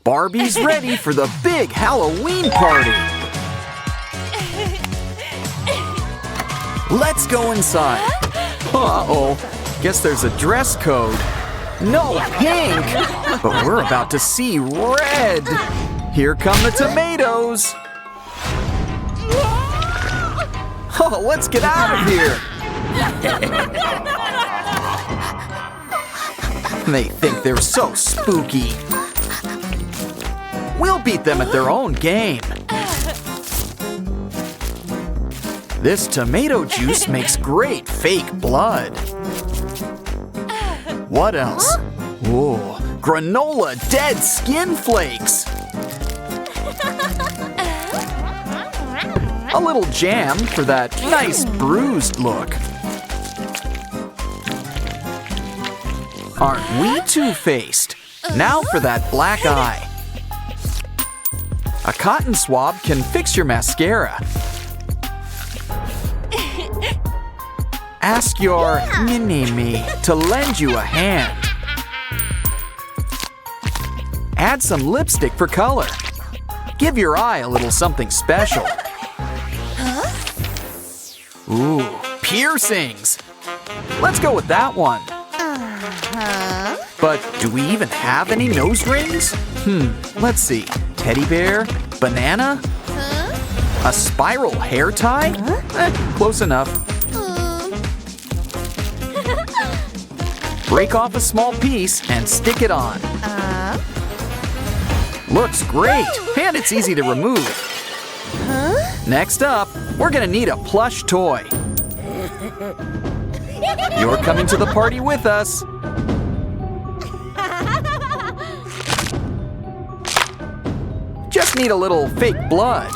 Barbie's ready for the big Halloween party. Let's go inside. Uh-oh, guess there's a dress code. No pink, but we're about to see red. Here come the tomatoes. Oh, let's get out of here. They think they're so spooky. We'll beat them at their own game. This tomato juice makes great fake blood. What else? Ooh, granola dead skin flakes. A little jam for that nice bruised look. Aren't we two-faced? Now for that black eye. A cotton swab can fix your mascara. Ask your mini-me to lend you a hand. Add some lipstick for color. Give your eye a little something special. Ooh, piercings. Let's go with that one. But do we even have any nose rings? Let's see. Teddy bear? Banana? A spiral hair tie? Close enough. Break off a small piece and stick it on. Looks great, and it's easy to remove. Next up, we're gonna need a plush toy. You're coming to the party with us. Just need a little fake blood.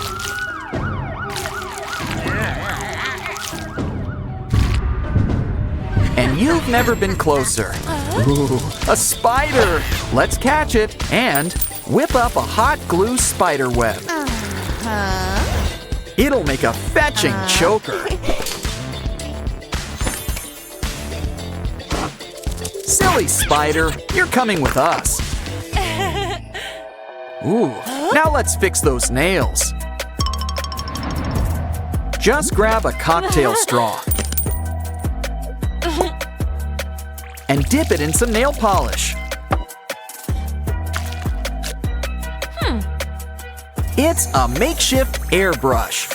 And you've never been closer. Ooh, a spider! Let's catch it and whip up a hot glue spider web. It'll make a fetching choker. Silly spider, you're coming with us. Ooh, now let's fix those nails. Just grab a cocktail straw and dip it in some nail polish. It's a makeshift airbrush.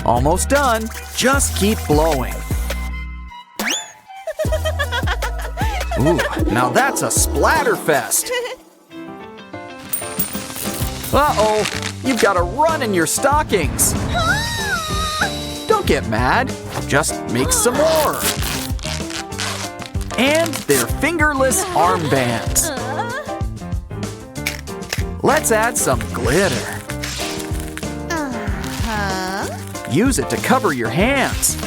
Almost done. Just keep blowing. Ooh, now that's a splatterfest. Uh-oh, you've got a run in your stockings. Don't get mad, just make some more. And they're fingerless armbands. Let's add some glitter. Use it to cover your hands.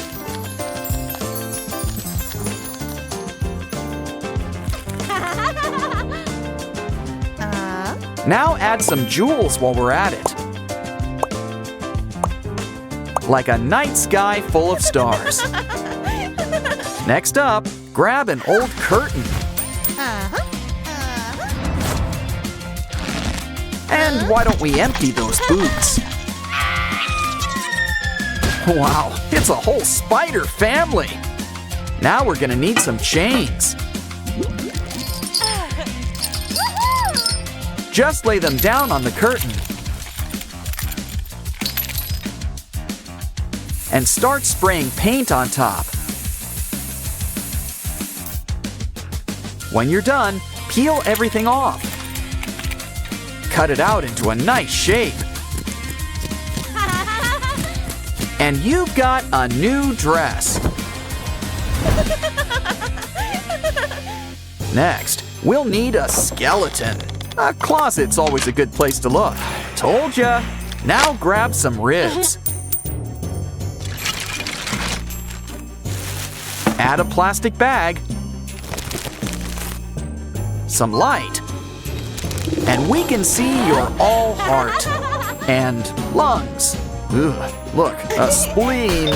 Now add some jewels while we're at it. Like a night sky full of stars. Next up, grab an old curtain. And why don't we empty those boots? Wow, it's a whole spider family. Now we're gonna need some chains. Just lay them down on the curtain. And start spraying paint on top. When you're done, peel everything off. Cut it out into a nice shape. And you've got a new dress. Next, we'll need a skeleton. A closet's always a good place to look. Told ya. Now grab some ribs. Add a plastic bag. Some light. And we can see your all heart. And lungs. Ugh, look, a spleen.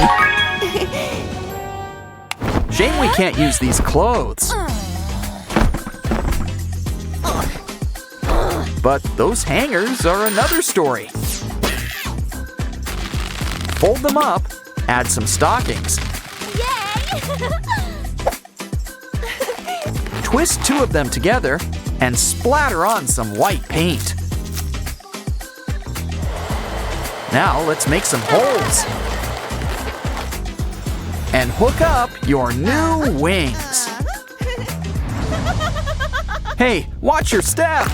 Shame we can't use these clothes. But those hangers are another story. Fold them up, add some stockings. Yay! Twist 2 of them together and splatter on some white paint. Now let's make some holes. And hook up your new wings. Hey, watch your step.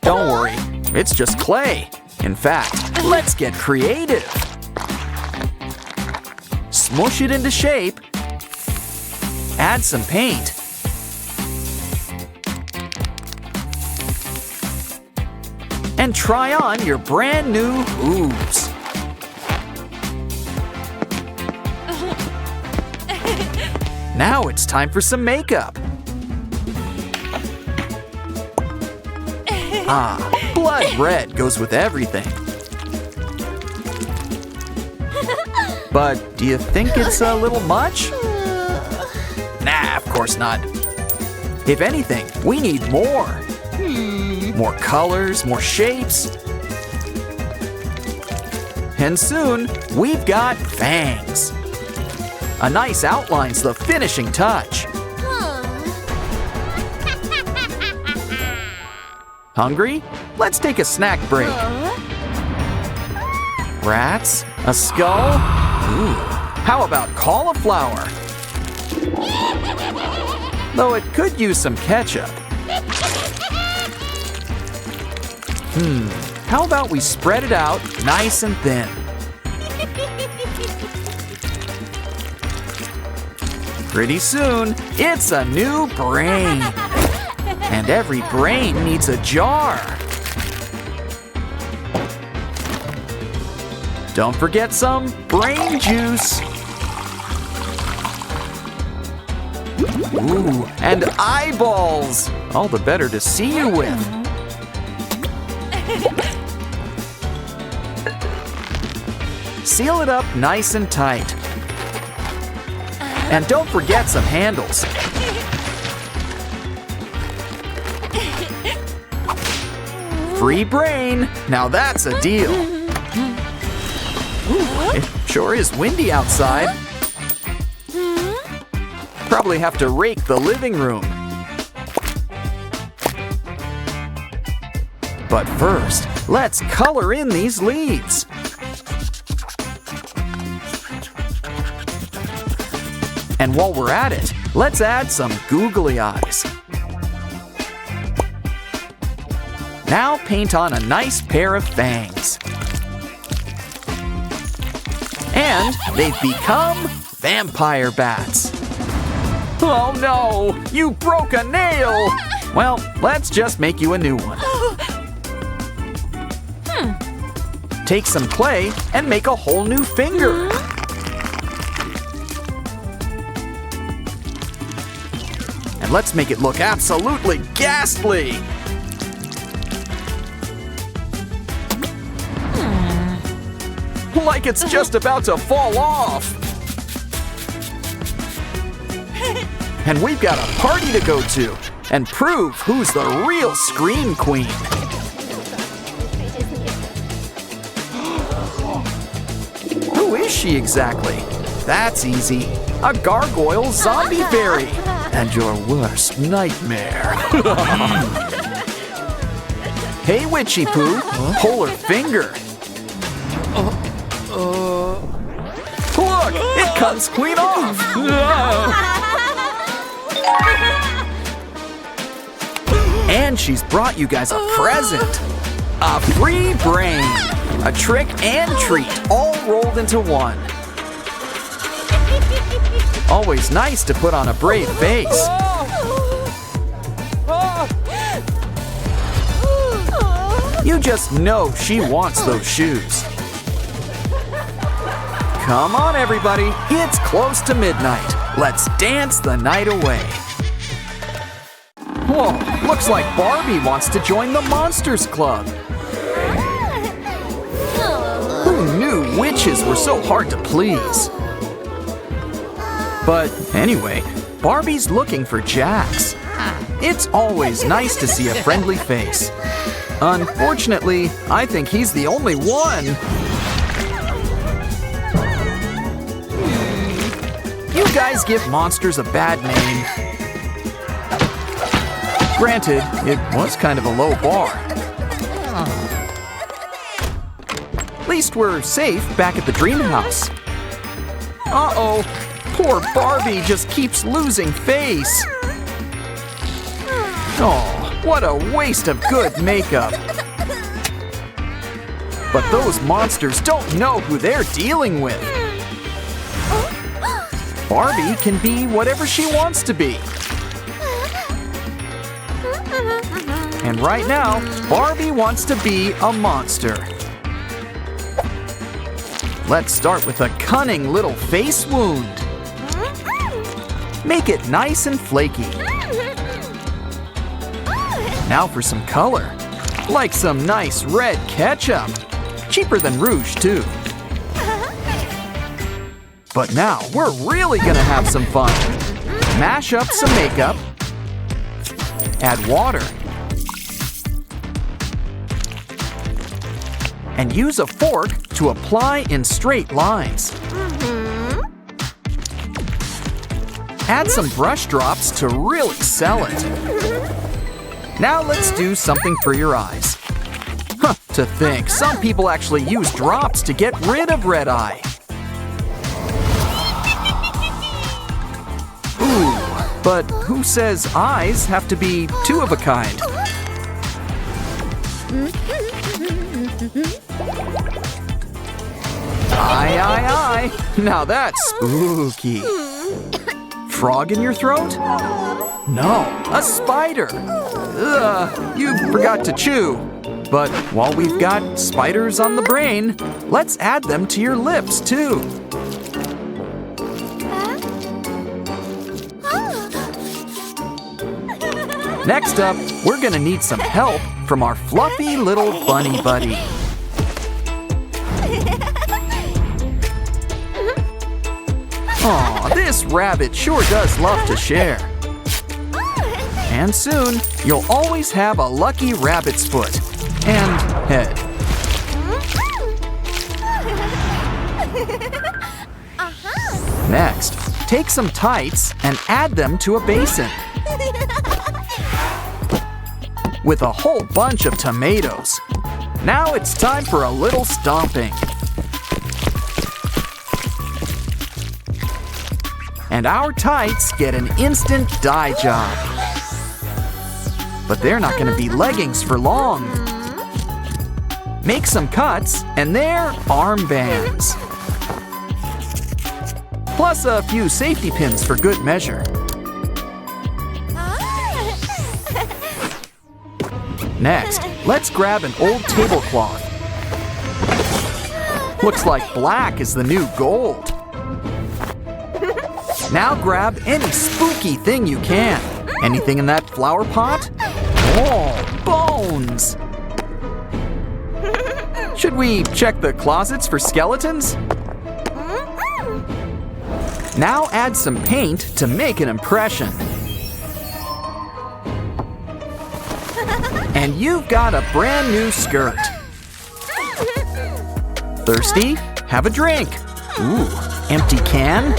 Don't worry, it's just clay. In fact, let's get creative. Smush it into shape. Add some paint. And try on your brand new hooves. Now it's time for some makeup. Blood red goes with everything. But do you think it's a little much? Nah, of course not. If anything, we need more. More colors, more shapes. And soon, we've got fangs. A nice outline's the finishing touch. Hungry? Let's take a snack break. Rats? A skull? Ooh, how about cauliflower? Though it could use some ketchup. How about we spread it out nice and thin? Pretty soon, it's a new brain. And every brain needs a jar. Don't forget some brain juice. Ooh, and eyeballs. All the better to see you with. Seal it up nice and tight. And don't forget some handles. Free brain. Now that's a deal. Ooh, it sure is windy outside. Probably have to rake the living room. But first, let's color in these leaves. And while we're at it, let's add some googly eyes. Now paint on a nice pair of fangs. And they've become vampire bats. Oh no, you broke a nail! Well, let's just make you a new one. Take some clay and make a whole new finger. And let's make it look absolutely ghastly. Like it's just about to fall off. And we've got a party to go to and prove who's the real Scream Queen. Who is she exactly? That's easy. A gargoyle zombie fairy. And your worst nightmare. Hey, Witchy Poo, pull her finger. Look, it comes clean off. And she's brought you guys a present. A free brain. A trick and treat all rolled into one. Always nice to put on a brave face. You just know she wants those shoes. Come on, everybody. It's close to midnight. Let's dance the night away. Whoa, looks like Barbie wants to join the Monsters Club. Who knew witches were so hard to please? But anyway, Barbie's looking for Jax. It's always nice to see a friendly face. Unfortunately, I think he's the only one. You guys give monsters a bad name. Granted, it was kind of a low bar. At least we're safe back at the dream house. Uh-oh, poor Barbie just keeps losing face. Oh, what a waste of good makeup. But those monsters don't know who they're dealing with. Barbie can be whatever she wants to be. And right now, Barbie wants to be a monster. Let's start with a cunning little face wound. Make it nice and flaky. Now for some color, like some nice red ketchup. Cheaper than rouge, too. But now we're really gonna have some fun. Mash up some makeup. Add water. And use a fork to apply in straight lines. Add some brush drops to really sell it. Now let's do something for your eyes. Huh, to think, some people actually use drops to get rid of red eye. Ooh, but who says eyes have to be two of a kind? Aye. Now that's spooky. Frog in your throat? No, a spider. You forgot to chew. But while we've got spiders on the brain, let's add them to your lips, too. Next up, we're gonna need some help from our fluffy little bunny buddy. Aw, this rabbit sure does love to share. And soon, you'll always have a lucky rabbit's foot and head. Next, take some tights and add them to a basin with a whole bunch of tomatoes. Now it's time for a little stomping. And our tights get an instant dye job. But they're not going to be leggings for long. Make some cuts, and they're armbands. Plus a few safety pins for good measure. Next, let's grab an old tablecloth. Looks like black is the new gold. Now grab any spooky thing you can. Anything in that flower pot? Oh, bones! Should we check the closets for skeletons? Now add some paint to make an impression. And you've got a brand new skirt. Thirsty? Have a drink. Ooh, empty can?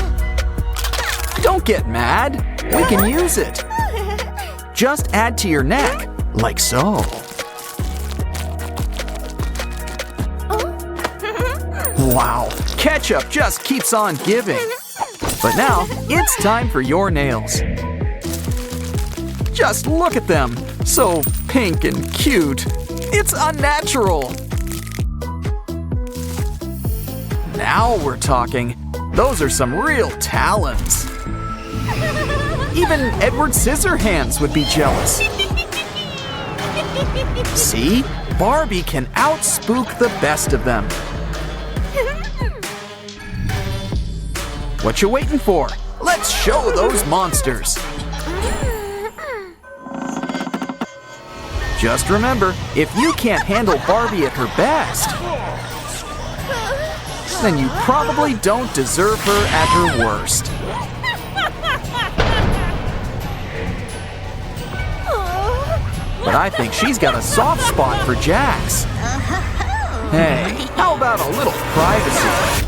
Don't get mad. We can use it. Just add to your neck, like so. Wow, ketchup just keeps on giving. But now, it's time for your nails. Just look at them, so pink and cute. It's unnatural. Now we're talking. Those are some real talons. Even Edward Scissorhands would be jealous. See? Barbie can outspook the best of them. What you waiting for? Let's show those monsters. Just remember, if you can't handle Barbie at her best, then you probably don't deserve her at her worst. but I think she's got a soft spot for Jax. Hey, how about a little privacy?